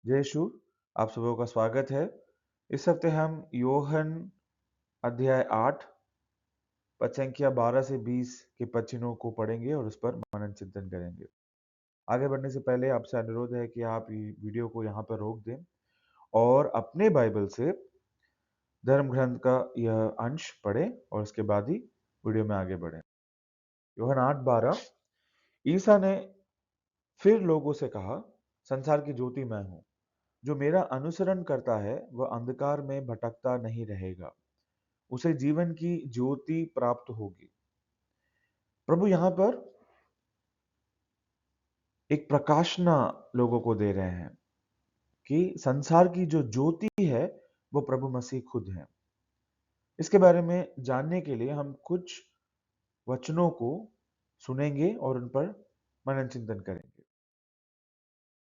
जय यीशु, आप सबों का स्वागत है। इस हफ्ते हम योहन अध्याय 8 पद संख्या 12 से 20 के वचनों को पढ़ेंगे और उस पर मनन चिंतन करेंगे। आगे बढ़ने से पहले आपसे अनुरोध है कि आप ये वीडियो को यहाँ पर रोक दें और अपने बाइबल से धर्म ग्रंथ का यह अंश पढ़ें और उसके बाद ही वीडियो में आगे बढ़ें। योहन 8:12 ईसा ने फिर लोगों से कहा, संसार की ज्योति मैं हूँ। जो मेरा अनुसरण करता है वह अंधकार में भटकता नहीं रहेगा, उसे जीवन की ज्योति प्राप्त होगी। प्रभु यहाँ पर एक प्रकाशना लोगों को दे रहे हैं कि संसार की जो ज्योति है वो प्रभु मसीह खुद है। इसके बारे में जानने के लिए हम कुछ वचनों को सुनेंगे और उन पर मनन चिंतन करेंगे।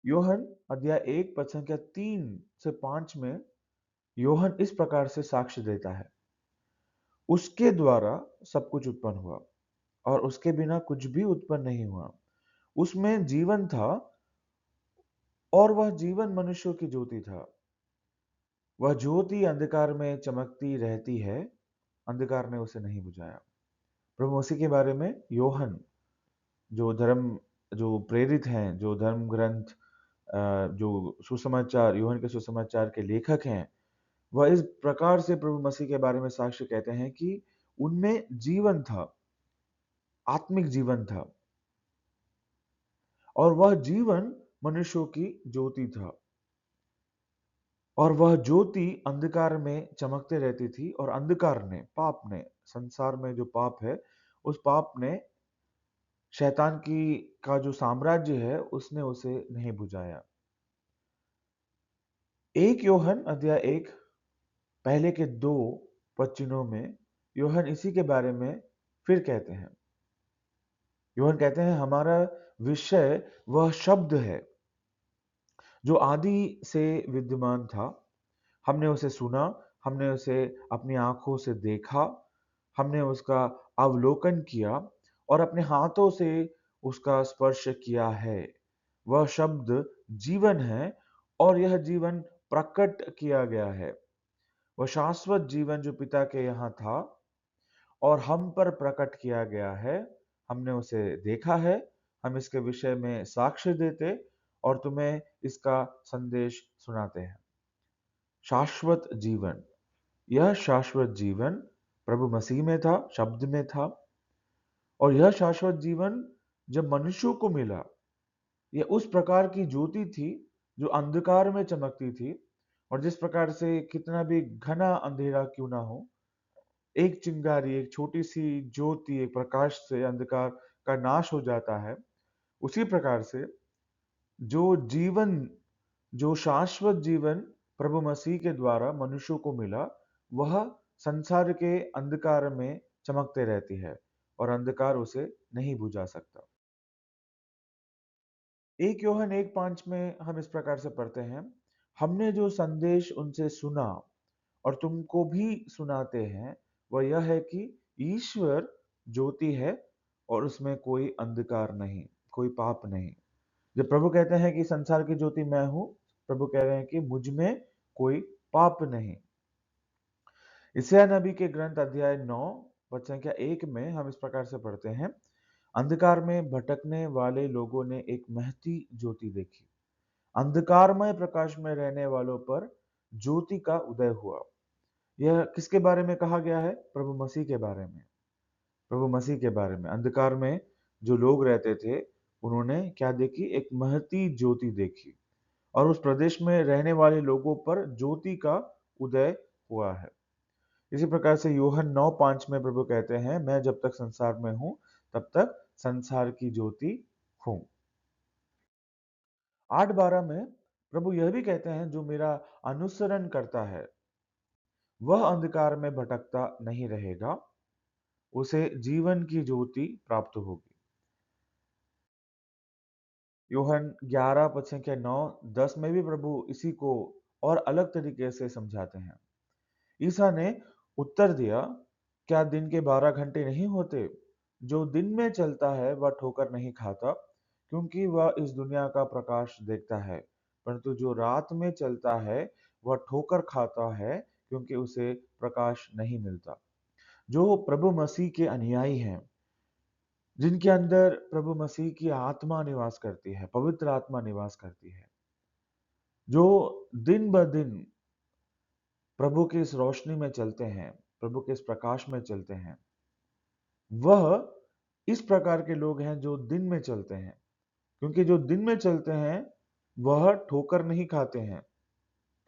योहन अध्याय 1 पद संख्या 3 से 5 में योहन इस प्रकार से साक्ष्य देता है, उसके द्वारा सब कुछ उत्पन्न हुआ और उसके बिना कुछ भी उत्पन्न नहीं हुआ। उसमें जीवन था और वह जीवन मनुष्यों की ज्योति था। वह ज्योति अंधकार में चमकती रहती है, अंधकार ने उसे नहीं बुझाया। प्रभु मसीह के बारे में योहन जो प्रेरित हैं, जो धर्म ग्रंथ जो सुसमाचार योहन के सुसमाचार के लेखक हैं, वह इस प्रकार से प्रभु मसीह के बारे में साक्ष्य कहते हैं कि उनमें जीवन था, आत्मिक जीवन था और वह जीवन मनुष्यों की ज्योति था और वह ज्योति अंधकार में चमकते रहती थी और अंधकार ने, पाप ने, संसार में जो पाप है उस पाप ने, शैतान की का जो साम्राज्य है उसने उसे नहीं बुझाया। 1 योहन अध्याय 1 पहले के 2 वचनों में योहन इसी के बारे में फिर कहते हैं। योहन कहते हैं, हमारा विषय वह शब्द है जो आदि से विद्यमान था। हमने उसे सुना, हमने उसे अपनी आंखों से देखा, हमने उसका अवलोकन किया और अपने हाथों से उसका स्पर्श किया है। वह शब्द जीवन है और यह जीवन प्रकट किया गया है। वह शाश्वत जीवन जो पिता के यहाँ था और हम पर प्रकट किया गया है। हमने उसे देखा है, हम इसके विषय में साक्ष्य देते और तुम्हें इसका संदेश सुनाते हैं। शाश्वत जीवन, यह शाश्वत जीवन प्रभु मसीह में था, शब्द में था और यह शाश्वत जीवन जब मनुष्यों को मिला, यह उस प्रकार की ज्योति थी जो अंधकार में चमकती थी और जिस प्रकार से कितना भी घना अंधेरा क्यों ना हो, एक चिंगारी, एक छोटी सी ज्योति, एक प्रकाश से अंधकार का नाश हो जाता है। उसी प्रकार से जो जीवन, जो शाश्वत जीवन प्रभु मसीह के द्वारा मनुष्यों को मिला, वह संसार के अंधकार में चमकते रहती है और अंधकार उसे नहीं बुझा सकता। 1 योहन 1:5 में हम इस प्रकार से पढ़ते हैं, हमने जो संदेश उनसे सुना और तुमको भी सुनाते हैं वह यह है कि ईश्वर ज्योति है और उसमें कोई अंधकार नहीं, कोई पाप नहीं। जब प्रभु कहते हैं कि संसार की ज्योति मैं हूं, प्रभु कह रहे हैं कि मुझ में कोई पाप नहीं। यशायाह नबी के ग्रंथ अध्याय 9 पद संख्या 1 में हम इस प्रकार से पढ़ते हैं, अंधकार में भटकने वाले लोगों ने एक महती ज्योति देखी। अंधकारमय प्रकाश में रहने वालों पर ज्योति का उदय हुआ। यह किसके बारे में कहा गया है? प्रभु मसीह के बारे में। प्रभु मसीह के बारे में। अंधकार में जो लोग रहते थे, उन्होंने क्या देखी? एक महती ज्योति देखी और उस प्रदेश में रहने वाले लोगों पर ज्योति का उदय हुआ है। इसी प्रकार से यूहन्ना 9:5 में प्रभु कहते हैं, मैं जब तक संसार में हूं तब तक संसार की ज्योति हूं। 8:12 में प्रभु यह भी कहते हैं, जो मेरा अनुसरण करता है वह अंधकार में भटकता नहीं रहेगा, उसे जीवन की ज्योति प्राप्त होगी। यूहन्ना 11 पद संख्या 9, 10 में भी प्रभु इसी को और अलग तरीके से समझाते हैं। ईसा ने उत्तर दिया, क्या दिन के 12 घंटे नहीं होते? जो दिन में चलता है वह ठोकर नहीं खाता, क्योंकि वह इस दुनिया का प्रकाश देखता है। परंतु जो रात में चलता है वह ठोकर खाता है, क्योंकि उसे प्रकाश नहीं मिलता। जो प्रभु मसीह के अनुयायी हैं, जिनके अंदर प्रभु मसीह की आत्मा निवास करती है, पवित्र आत्मा निवास करती है, जो दिन ब दिन प्रभु की इस रोशनी में चलते हैं, प्रभु के इस प्रकाश में चलते हैं, वह इस प्रकार के लोग हैं जो दिन में चलते हैं। क्योंकि जो दिन में चलते हैं वह ठोकर नहीं खाते हैं,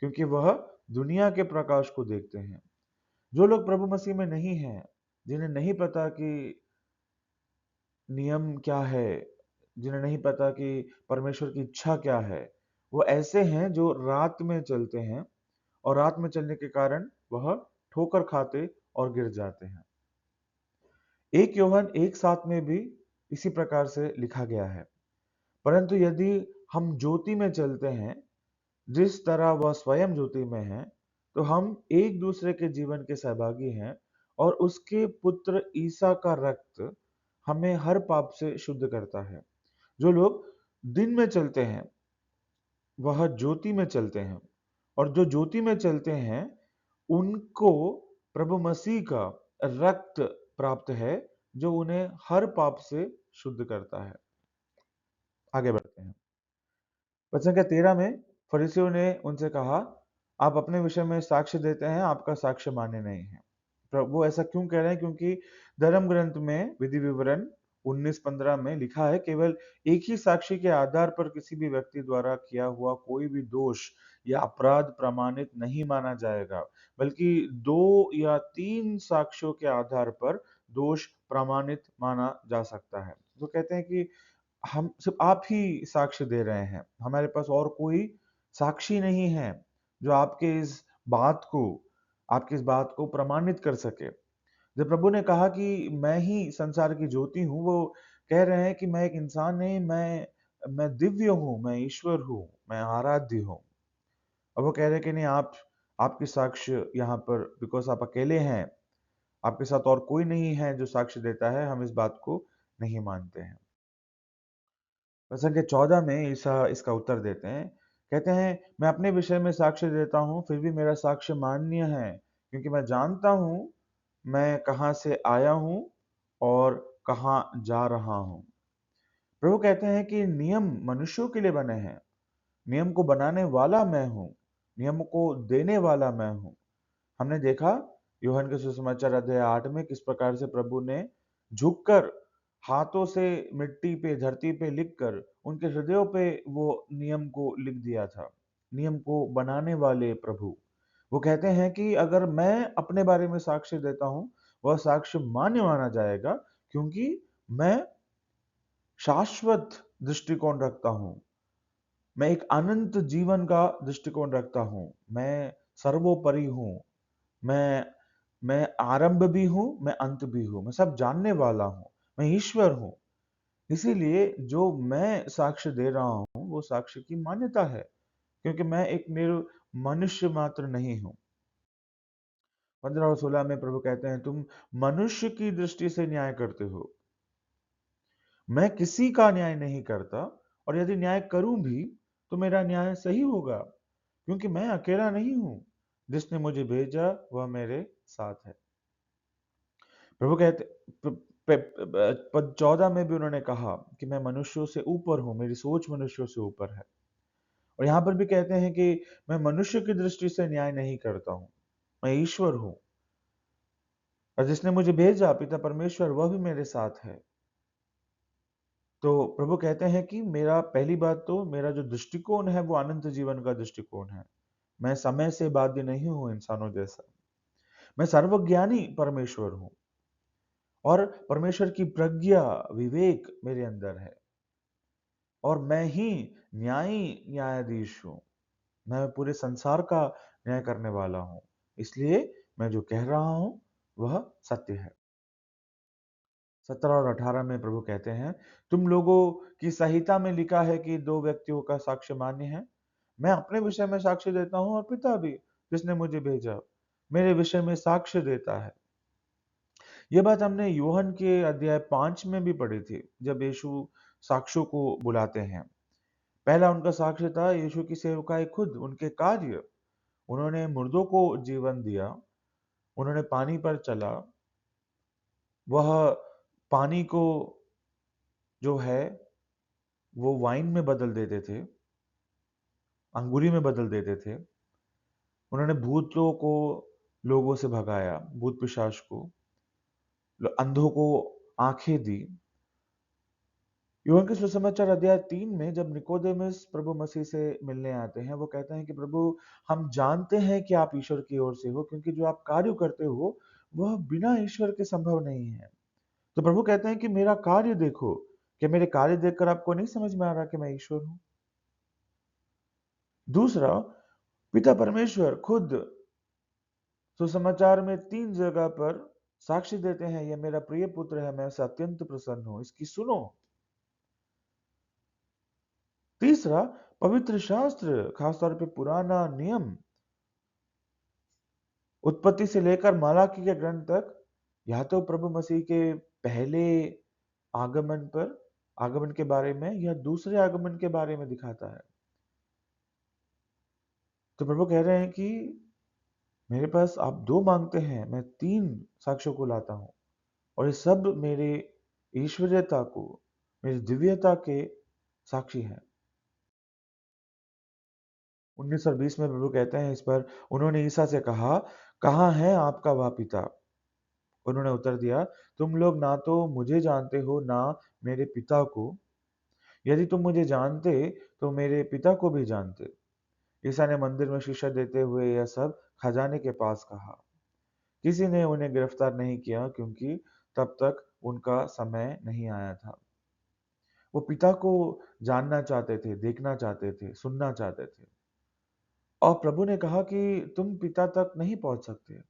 क्योंकि वह दुनिया के प्रकाश को देखते हैं। जो लोग प्रभु मसीह में नहीं हैं, जिन्हें नहीं पता कि नियम क्या है, जिन्हें नहीं पता कि परमेश्वर की इच्छा क्या है, वो ऐसे हैं जो रात में चलते हैं, और रात में चलने के कारण वह ठोकर खाते और गिर जाते हैं। 1 यूहन्ना 1:7 में भी इसी प्रकार से लिखा गया है, परंतु यदि हम ज्योति में चलते हैं जिस तरह वह स्वयं ज्योति में है, तो हम एक दूसरे के जीवन के सहभागी हैं, और उसके पुत्र ईसा का रक्त हमें हर पाप से शुद्ध करता है। जो लोग दिन में चलते हैं वह ज्योति में चलते हैं, और जो ज्योति में चलते हैं उनको प्रभु मसीह का रक्त प्राप्त है, जो उन्हें हर पाप से शुद्ध करता है। आगे बढ़ते हैं। वचन संख्या 13 में फरीसियों ने उनसे कहा, आप अपने विषय में साक्ष्य देते हैं, आपका साक्ष्य मान्य नहीं है। वो ऐसा क्यों कह रहे हैं? क्योंकि धर्म ग्रंथ में विधि विवरण 19:15 में लिखा है, केवल एक ही साक्षी के आधार पर किसी भी व्यक्ति द्वारा किया हुआ कोई भी दोष या अपराध प्रमाणित नहीं माना जाएगा, बल्कि 2 या 3 साक्ष्यों के आधार पर दोष प्रमाणित माना जा सकता है। वो कहते हैं कि हम सिर्फ आप ही साक्ष्य दे रहे हैं, हमारे पास और कोई साक्षी नहीं है जो आपकी इस बात को प्रमाणित कर सके। जब प्रभु ने कहा कि मैं ही संसार की ज्योति हूँ, वो कह रहे हैं कि मैं एक इंसान नहीं, मैं दिव्य हूँ, मैं ईश्वर हूँ, मैं आराध्य हूँ। और वो कह रहे हैं कि नहीं, आपकी साक्ष्य यहाँ पर, बिकॉज आप अकेले हैं, आपके साथ और कोई नहीं है जो साक्ष्य देता है, हम इस बात को नहीं मानते हैं। वचन के 14 में ईसा इसका उत्तर देते हैं, कहते हैं, मैं अपने विषय में साक्ष्य देता हूँ, फिर भी मेरा साक्ष्य मान्य है, क्योंकि मैं जानता हूँ मैं कहाँ से आया हूँ और कहाँ जा रहा हूँ। प्रभु कहते हैं कि नियम मनुष्यों के लिए बने हैं, नियम को बनाने वाला मैं हूँ, नियम को देने वाला मैं हूँ। हमने देखा यूहन्ना के सुसमाचार अध्याय 8 में किस प्रकार से प्रभु ने झुककर हाथों से मिट्टी पे, धरती पे लिखकर उनके हृदयों पे वो नियम को लिख दिया था। नियम को बनाने वाले प्रभु, वो कहते हैं कि अगर मैं अपने बारे में साक्ष्य देता हूं, वह साक्ष्य मान्य माना जाएगा, क्योंकि मैं शाश्वत दृष्टिकोण रखता हूं, मैं एक अनंत जीवन का दृष्टिकोण रखता हूं, मैं सर्वोपरि हूं, मैं मैं आरंभ भी हूं, मैं अंत भी हूं, मैं सब जानने वाला हूं, मैं ईश्वर हूं। इसीलिए जो मैं साक्ष्य दे रहा हूं वो साक्ष्य की मान्यता है, क्योंकि मैं एक मनुष्य मात्र नहीं हूं। 15 और 16 में प्रभु कहते हैं, तुम मनुष्य की दृष्टि से न्याय करते हो, मैं किसी का न्याय नहीं करता, और यदि न्याय करूं भी तो मेरा न्याय सही होगा, क्योंकि मैं अकेला नहीं हूं, जिसने मुझे भेजा वह मेरे साथ है। प्रभु कहते पद 14 में भी उन्होंने कहा कि मैं मनुष्यों से ऊपर हूं, मेरी सोच मनुष्यों से ऊपर है। और यहां पर भी कहते हैं कि मैं मनुष्य की दृष्टि से न्याय नहीं करता हूं, मैं ईश्वर हूं, और जिसने मुझे भेजा पिता परमेश्वर वह भी मेरे साथ है। तो प्रभु कहते हैं कि मेरा, पहली बात तो मेरा जो दृष्टिकोण है वो अनंत जीवन का दृष्टिकोण है। मैं समय से बाध्य नहीं हूं इंसानों जैसा, मैं सर्वज्ञानी परमेश्वर हूं, और परमेश्वर की प्रज्ञा, विवेक मेरे अंदर है, और मैं ही न्यायाधीश हूं, मैं पूरे संसार का न्याय करने वाला हूं। इसलिए मैं जो कह रहा हूं वह सत्य है। 17 और 18 में प्रभु कहते हैं, तुम लोगों की संहिता में लिखा है कि 2 व्यक्तियों का साक्ष्य मान्य है। मैं अपने विषय में साक्ष्य देता हूं, और पिता भी जिसने मुझे भेजा मेरे विषय में साक्ष्य देता है। यह बात हमने यूहन्ना के अध्याय 5 में भी पढ़ी थी, जब यीशु साक्ष्यों को बुलाते हैं। पहला उनका साक्ष्य था यीशु की सेवकाई खुद, उनके कार्य। उन्होंने मुर्दों को जीवन दिया, उन्होंने पानी पर चला, वह पानी को जो है वो वाइन में बदल देते थे, अंगूरी में बदल देते थे। उन्होंने भूतों को लोगों से भगाया, भूत पिशाच को, अंधों को आंखें दी। यूहन्ना के सुसमाचार अध्याय 3 में जब निकोदेमुस प्रभु मसीह से मिलने आते हैं, वो कहते हैं कि प्रभु, हम जानते हैं कि आप ईश्वर की ओर से हो, क्योंकि जो आप कार्य करते हो वह बिना ईश्वर के संभव नहीं है। तो प्रभु कहते हैं कि मेरा कार्य देखो। क्या मेरे कार्य देखकर आपको नहीं समझ में आ रहा कि मैं ईश्वर हूं? दूसरा, पिता परमेश्वर खुद सुसमाचार में 3 जगह पर साक्षी देते हैं, यह मेरा प्रिय पुत्र है, मैं उससे अत्यंत प्रसन्न हूं, इसकी सुनो। तीसरा, पवित्र शास्त्र, खासतौर पे पुराना नियम, उत्पत्ति से लेकर मालाकी के ग्रंथ तक, या तो प्रभु मसीह के पहले आगमन पर, आगमन के बारे में, या दूसरे आगमन के बारे में दिखाता है। तो प्रभु कह रहे हैं कि मेरे पास आप 2 मांगते हैं, मैं 3 साक्ष्यों को लाता हूं, और ये सब मेरे ईश्वरीयता को, मेरी दिव्यता के साक्षी हैं। 19 और 20 में प्रभु कहते हैं इस पर, उन्होंने ईसा से कहा, कहाँ है आपका वह पिता? उन्होंने उत्तर दिया, तुम लोग ना तो मुझे जानते हो, ना मेरे पिता को। यदि तुम मुझे जानते तो मेरे पिता को भी जानते। ईसा ने मंदिर में शिक्षा देते हुए यह सब खजाने के पास कहा। किसी ने उन्हें गिरफ्तार नहीं किया, क्योंकि तब तक उनका समय नहीं आया था। वो पिता को जानना चाहते थे, देखना चाहते थे, सुनना चाहते थे। और प्रभु ने कहा कि तुम पिता तक नहीं पहुंच सकते।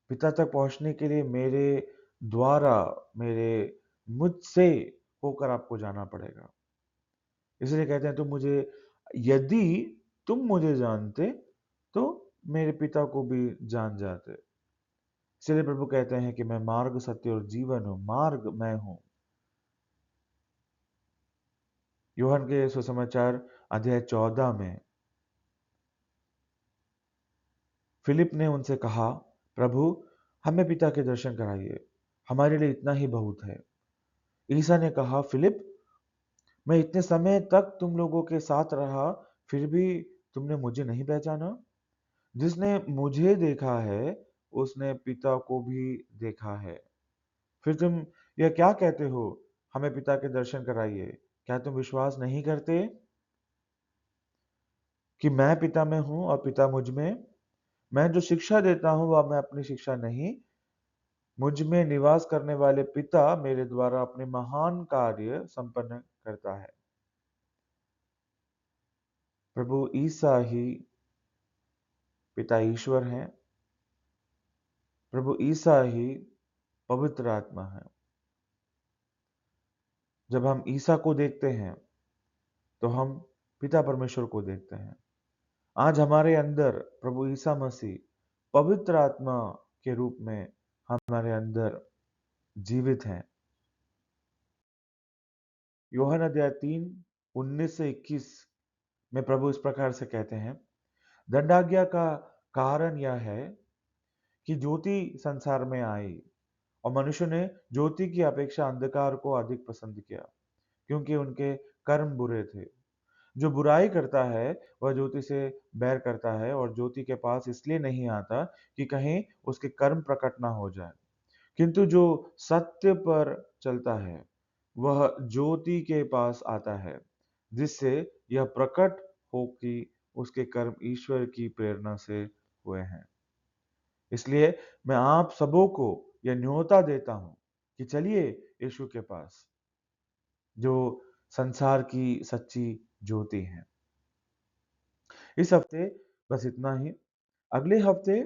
पिता तक पहुंचने के लिए मेरे द्वारा, मेरे मुझसे होकर आपको जाना पड़ेगा। इसलिए कहते हैं, यदि तुम मुझे जानते तो मेरे पिता को भी जान जाते। इसलिए प्रभु कहते हैं कि मैं मार्ग, सत्य और जीवन हूं, मार्ग मैं हूं। यूहन्ना के सुसमाचार अध्याय 14 में फिलिप ने उनसे कहा, प्रभु, हमें पिता के दर्शन कराइए, हमारे लिए इतना ही बहुत है। ईसा ने कहा, फिलिप, मैं इतने समय तक तुम लोगों के साथ रहा, फिर भी तुमने मुझे नहीं पहचाना? जिसने मुझे देखा है उसने पिता को भी देखा है। फिर तुम यह क्या कहते हो, हमें पिता के दर्शन कराइए? क्या तुम विश्वास नहीं करते कि मैं पिता में हूं और पिता मुझ में? मैं जो शिक्षा देता हूं वह मैं अपनी शिक्षा नहीं, मुझ में निवास करने वाले पिता मेरे द्वारा अपने महान कार्य संपन्न करता है। प्रभु ईसा ही पिता ईश्वर हैं। प्रभु ईसा ही पवित्र आत्मा है। जब हम ईसा को देखते हैं तो हम पिता परमेश्वर को देखते हैं। आज हमारे अंदर प्रभु ईसा मसीह पवित्र आत्मा के रूप में हमारे अंदर जीवित हैं। यूहन्ना अध्याय 3 19 से 21 में प्रभु इस प्रकार से कहते हैं, दंडाज्ञा का कारण यह है कि ज्योति संसार में आई, और मनुष्य ने ज्योति की अपेक्षा अंधकार को अधिक पसंद किया, क्योंकि उनके कर्म बुरे थे। जो बुराई करता है वह ज्योति से बैर करता है, और ज्योति के पास इसलिए नहीं आता कि कहीं उसके कर्म प्रकट ना हो जाए। किंतु जो सत्य पर चलता है वह ज्योति के पास आता है, जिससे यह प्रकट हो कि उसके कर्म ईश्वर की प्रेरणा से हुए हैं। इसलिए मैं आप सबों को यह न्योता देता हूं कि चलिए यीशु के पास, जो संसार की सच्ची ज्योति है। इस हफ्ते बस इतना ही। अगले हफ्ते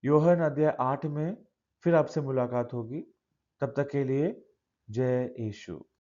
यूहन्ना अध्याय 8 में फिर आपसे मुलाकात होगी। तब तक के लिए जय यीशु।